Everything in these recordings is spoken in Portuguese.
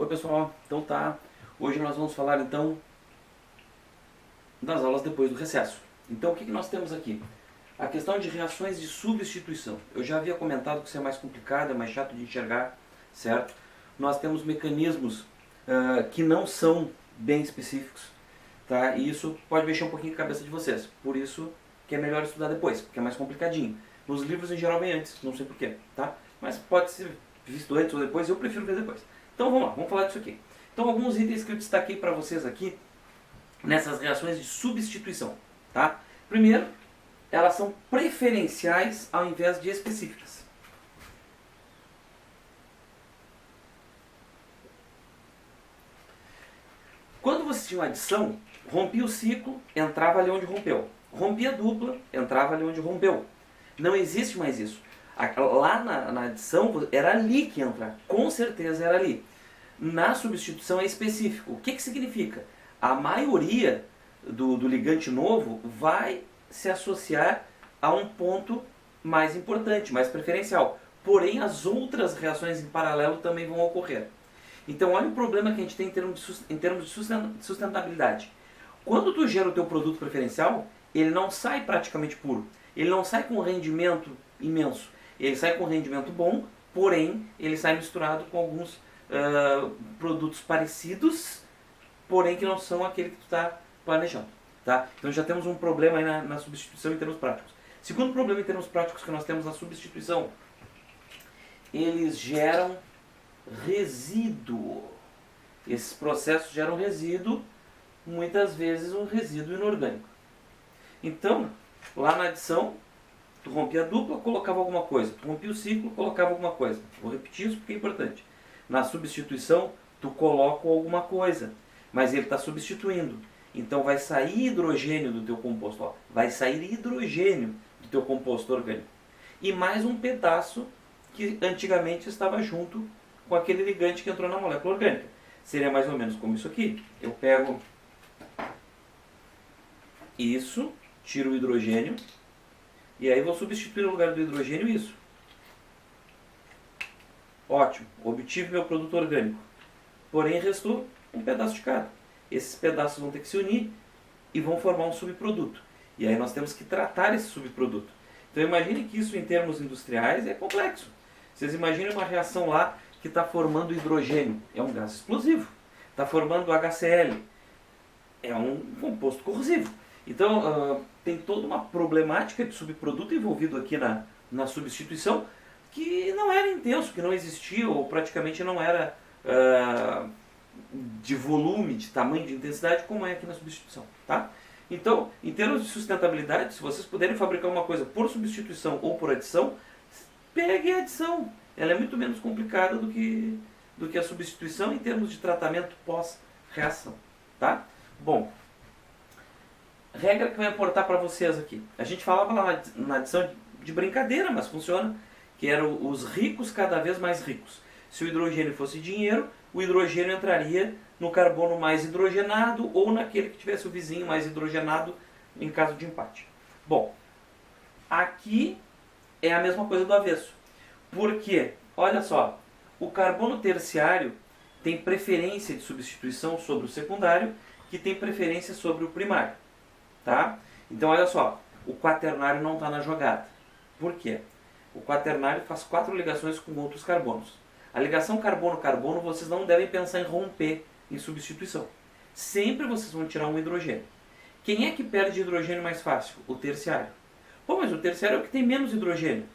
Oi pessoal, então tá, hoje nós vamos falar então das aulas depois do recesso. Então o que nós temos aqui? A questão de reações de substituição. Eu já havia comentado que isso é mais complicado, é mais chato de enxergar, certo? Nós temos mecanismos que não são bem específicos, tá? E isso pode mexer um pouquinho com a cabeça de vocês, por isso que é melhor estudar depois, porque é mais complicadinho. Nos livros em geral vem antes, não sei porquê, tá? Mas pode ser visto antes ou depois, eu prefiro ver depois. Então vamos lá, vamos falar disso aqui. Então alguns itens que eu destaquei para vocês aqui, nessas reações de substituição, tá? Primeiro, elas são preferenciais ao invés de específicas. Quando você tinha uma adição, rompia o ciclo, entrava ali onde rompeu. Rompia a dupla, entrava ali onde rompeu. Não existe mais isso. Lá na adição, era ali que entra. Com certeza era ali. Na substituição é específico. O que significa? A maioria do ligante novo vai se associar a um ponto mais importante, mais preferencial. Porém, as outras reações em paralelo também vão ocorrer. Então, olha o problema que a gente tem em termos de sustentabilidade. Quando tu gera o teu produto preferencial, ele não sai praticamente puro. Ele não sai com um rendimento imenso. Ele sai com um rendimento bom, porém, ele sai misturado com alguns produtos parecidos, porém que não são aquele que tu está planejando. Tá? Então já temos um problema aí na substituição em termos práticos. Segundo problema em termos práticos que nós temos na substituição, eles geram resíduo. Esses processos geram resíduo, muitas vezes um resíduo inorgânico. Então, lá na adição, tu rompia a dupla, colocava alguma coisa. Tu rompia o ciclo, colocava alguma coisa. Vou repetir isso porque é importante. Na substituição, tu coloca alguma coisa, mas ele está substituindo. Então vai sair hidrogênio do teu composto. Ó. Vai sair hidrogênio do teu composto orgânico. E mais um pedaço que antigamente estava junto com aquele ligante que entrou na molécula orgânica. Seria mais ou menos como isso aqui. Eu pego isso, tiro o hidrogênio, e aí vou substituir no lugar do hidrogênio isso. Ótimo, obtive meu produto orgânico. Porém, restou um pedaço de cada. Esses pedaços vão ter que se unir e vão formar um subproduto. E aí nós temos que tratar esse subproduto. Então imagine que isso em termos industriais é complexo. Vocês imaginem uma reação lá que está formando hidrogênio. É um gás explosivo. Está formando HCl. É um composto corrosivo. Então tem toda uma problemática de subproduto envolvido aqui na substituição que não era intenso, que não existia ou praticamente não era de volume, de tamanho, de intensidade como é aqui na substituição. Tá? Então, em termos de sustentabilidade, se vocês puderem fabricar uma coisa por substituição ou por adição, peguem a adição. Ela é muito menos complicada do que a substituição em termos de tratamento pós-reação. Tá? Bom, regra que vai importar para vocês aqui. A gente falava lá na adição de brincadeira, mas funciona, que eram os ricos cada vez mais ricos. Se o hidrogênio fosse dinheiro, o hidrogênio entraria no carbono mais hidrogenado ou naquele que tivesse o vizinho mais hidrogenado em caso de empate. Bom, aqui é a mesma coisa do avesso. Por quê? Olha só, o carbono terciário tem preferência de substituição sobre o secundário, que tem preferência sobre o primário. Tá? Então olha só, o quaternário não está na jogada. Por quê? O quaternário faz 4 ligações com outros carbonos. A ligação carbono-carbono vocês não devem pensar em romper em substituição. Sempre vocês vão tirar um hidrogênio. Quem é que perde hidrogênio mais fácil? O terciário. Pô, mas o terciário é o que tem menos hidrogênio.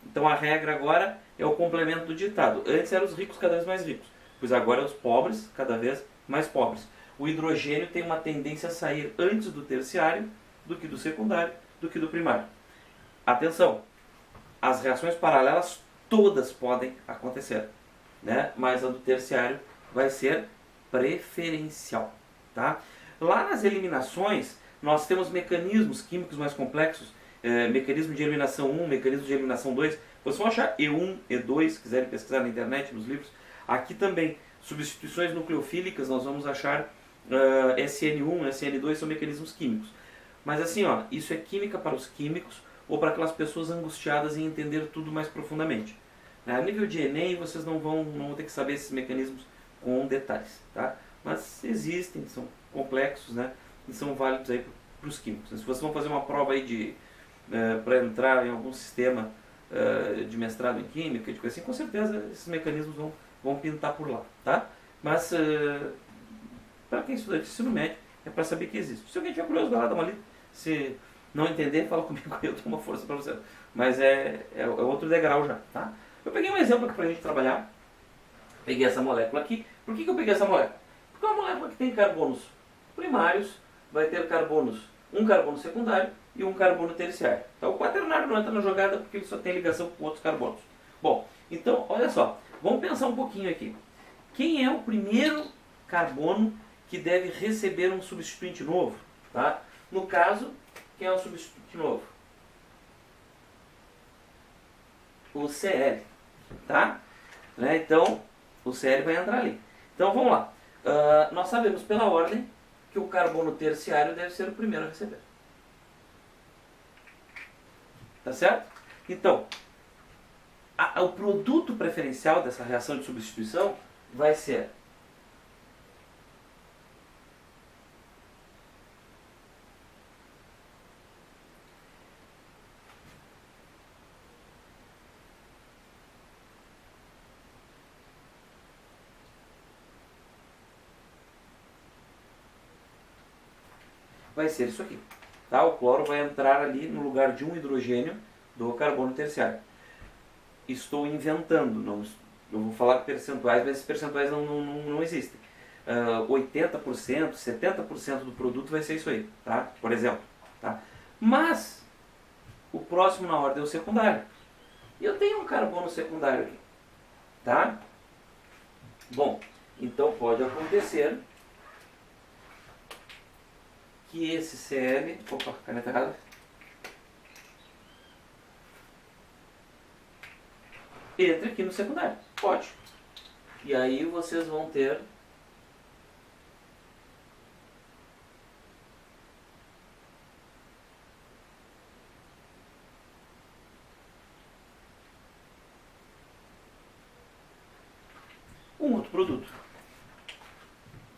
Então a regra agora é o complemento do ditado. Antes eram os ricos cada vez mais ricos, pois agora é os pobres cada vez mais pobres. O hidrogênio tem uma tendência a sair antes do terciário do que do secundário, do que do primário. Atenção, as reações paralelas todas podem acontecer, né? Mas a do terciário vai ser preferencial. Tá? Lá nas eliminações, nós temos mecanismos químicos mais complexos, mecanismo de eliminação 1, mecanismo de eliminação 2. Vocês vão achar E1, E2, se quiserem pesquisar na internet, nos livros. Aqui também, substituições nucleofílicas, nós vamos achar SN1, SN2, são mecanismos químicos. Mas assim, ó, isso é química para os químicos ou para aquelas pessoas angustiadas em entender tudo mais profundamente. A nível de Enem, vocês não vão ter que saber esses mecanismos com detalhes, tá? Mas existem, são complexos, né? E são válidos aí para os químicos. Se vocês vão fazer uma prova aí de para entrar em algum sistema de mestrado em química, de coisa assim, com certeza esses mecanismos vão pintar por lá, tá? Mas para quem estuda de ensino médio, é para saber que existe. Se alguém tiver curioso, vai lá dar uma lida. Se não entender, fala comigo, eu dou uma força para você. Mas é outro degrau já, tá? Eu peguei um exemplo aqui para a gente trabalhar. Peguei essa molécula aqui. Por que eu peguei essa molécula? Porque é uma molécula que tem carbonos primários, vai ter um carbono secundário e um carbono terciário. Então o quaternário não entra na jogada porque ele só tem ligação com outros carbonos. Bom, então olha só, vamos pensar um pouquinho aqui. Quem é o primeiro carbono que deve receber um substituinte novo? Tá? No caso, quem é o substituinte novo? O Cl. Tá? Né? Então, o Cl vai entrar ali. Então vamos lá. Nós sabemos pela ordem que o carbono terciário deve ser o primeiro a receber. Tá certo? Então, o produto preferencial dessa reação de substituição vai ser isso aqui. Tá? O cloro vai entrar ali no lugar de um hidrogênio do carbono terciário. Estou inventando, eu vou falar percentuais, mas esses percentuais não existem. 80%, 70% do produto vai ser isso aí, tá? Por exemplo. Tá? Mas, o próximo na ordem é o secundário. E eu tenho um carbono secundário aqui. Tá? Bom, então pode acontecer que esse Cl... Opa, caneta errada. Entre aqui no secundário. Pode. E aí vocês vão ter um outro produto.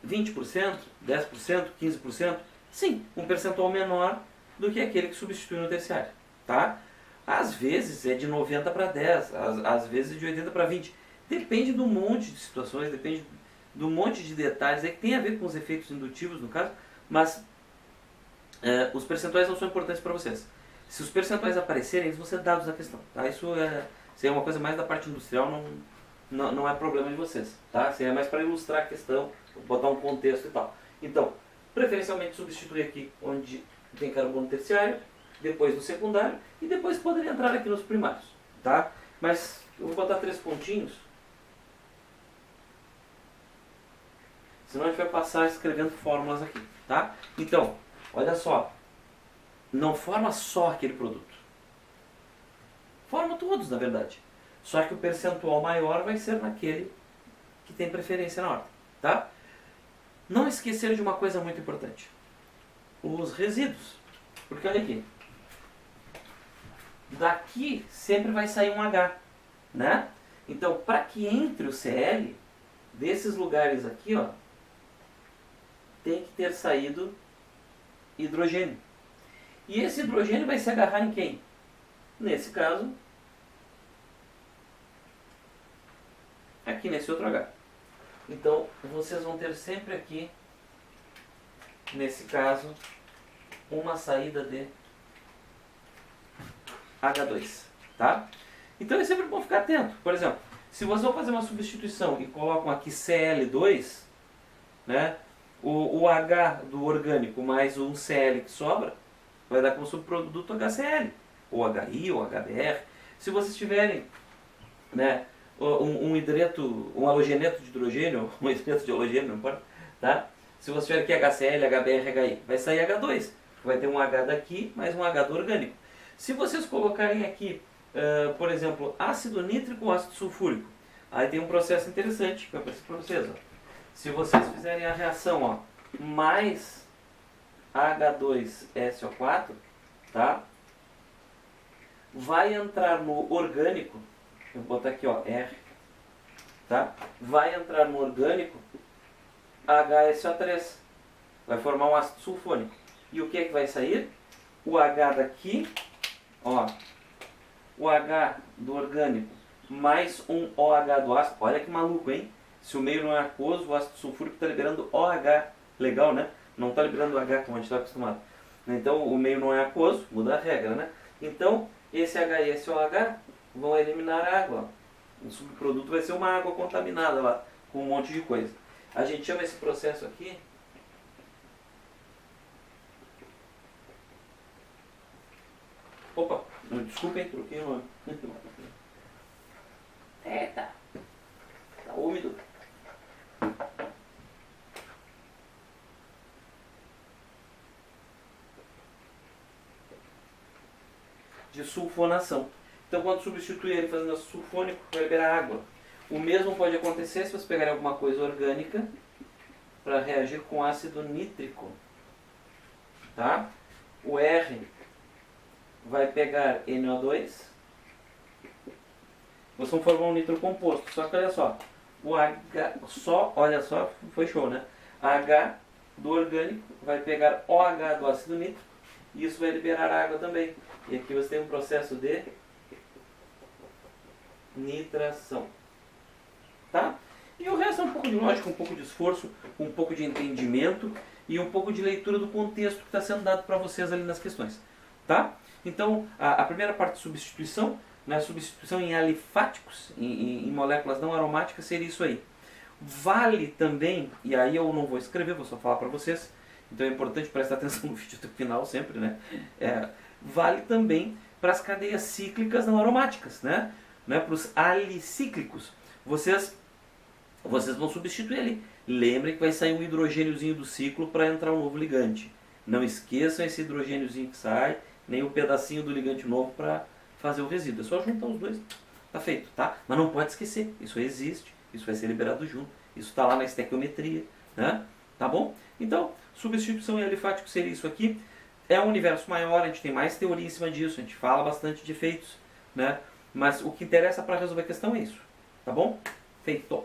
20%, 10%, 15%, sim, um percentual menor do que aquele que substitui no terciário, tá? Às vezes é de 90 para 10, às vezes é de 80 para 20. Depende de um monte de situações, depende de um monte de detalhes aí que tem a ver com os efeitos indutivos no caso, mas os percentuais não são importantes para vocês. Se os percentuais aparecerem, eles vão ser dados na questão, tá? Isso é uma coisa mais da parte industrial, não é problema de vocês, tá? Isso é mais para ilustrar a questão, botar um contexto e tal. Então, preferencialmente substituir aqui onde tem carbono terciário, depois no secundário e depois poderia entrar aqui nos primários, tá? Mas eu vou botar 3 pontinhos, senão a gente vai passar escrevendo fórmulas aqui, tá? Então, olha só, não forma só aquele produto, forma todos na verdade, só que o percentual maior vai ser naquele que tem preferência na ordem, tá? Não esquecer de uma coisa muito importante, os resíduos, porque olha aqui, daqui sempre vai sair um H, né? Então, para que entre o Cl, desses lugares aqui, ó, tem que ter saído hidrogênio. E esse hidrogênio vai se agarrar em quem? Nesse caso, aqui nesse outro H. Então, vocês vão ter sempre aqui, nesse caso, uma saída de H2, tá? Então é sempre bom ficar atento. Por exemplo, se vocês vão fazer uma substituição e colocam aqui Cl2, né, o H do orgânico mais um Cl que sobra, vai dar como subproduto HCl, ou HI, ou HBr. Se vocês tiverem, né, um halogeneto de hidrogênio, um hidrogeneto de halogênio, não importa, tá? Se você tiver aqui HCl, HBr, HI, vai sair H2, vai ter um H daqui mais um H do orgânico. Se vocês colocarem aqui, por exemplo, ácido nítrico ou ácido sulfúrico, aí tem um processo interessante que vai aparecer para vocês. Ó. Se vocês fizerem a reação, ó, mais H2SO4, tá? Vai entrar no orgânico, eu vou botar aqui, ó, R, tá? Vai entrar no orgânico HSO3, vai formar um ácido sulfônico. E o que é que vai sair? O H daqui, ó, o H do orgânico mais um OH do ácido. Olha que maluco, hein? Se o meio não é aquoso, o ácido sulfúrico está liberando OH. Legal, né? Não está liberando H como a gente está acostumado. Então o meio não é aquoso, muda a regra, né? Então esse H e esse OH vão eliminar a água. O subproduto vai ser uma água contaminada lá, com um monte de coisa. A gente chama esse processo aqui Opa, desculpem, troquei o nome. Eita, tá úmido. De sulfonação. Então quando substitui ele fazendo ácido sulfônico, vai liberar água. O mesmo pode acontecer se você pegar alguma coisa orgânica para reagir com ácido nítrico. Tá? O R vai pegar NO2, vocês vão formar um nitro composto. Só que olha só, o H, olha só, foi show, né? H do orgânico vai pegar OH do ácido nítrico e isso vai liberar água também. E aqui você tem um processo de nitração. Tá? E o resto é um pouco de lógica, um pouco de esforço, um pouco de entendimento e um pouco de leitura do contexto que está sendo dado para vocês ali nas questões. Tá? Então, a primeira parte de substituição, né, substituição em alifáticos, em moléculas não aromáticas, seria isso aí. Vale também, e aí eu não vou escrever, vou só falar para vocês, então é importante prestar atenção no vídeo do final sempre, né? Vale também para as cadeias cíclicas não aromáticas, né? Para os alicíclicos. Vocês vão substituir ali. Lembrem que vai sair um hidrogêniozinho do ciclo para entrar um novo ligante. Não esqueçam esse hidrogêniozinho que sai, nem o pedacinho do ligante novo para fazer o resíduo. É só juntar os dois, tá feito, tá? Mas não pode esquecer, isso existe, isso vai ser liberado junto, isso está lá na estequiometria, né? Tá bom? Então, substituição em alifático seria isso aqui. É um universo maior, a gente tem mais teoria em cima disso, a gente fala bastante de efeitos, né? Mas o que interessa para resolver a questão é isso, tá bom? Feito!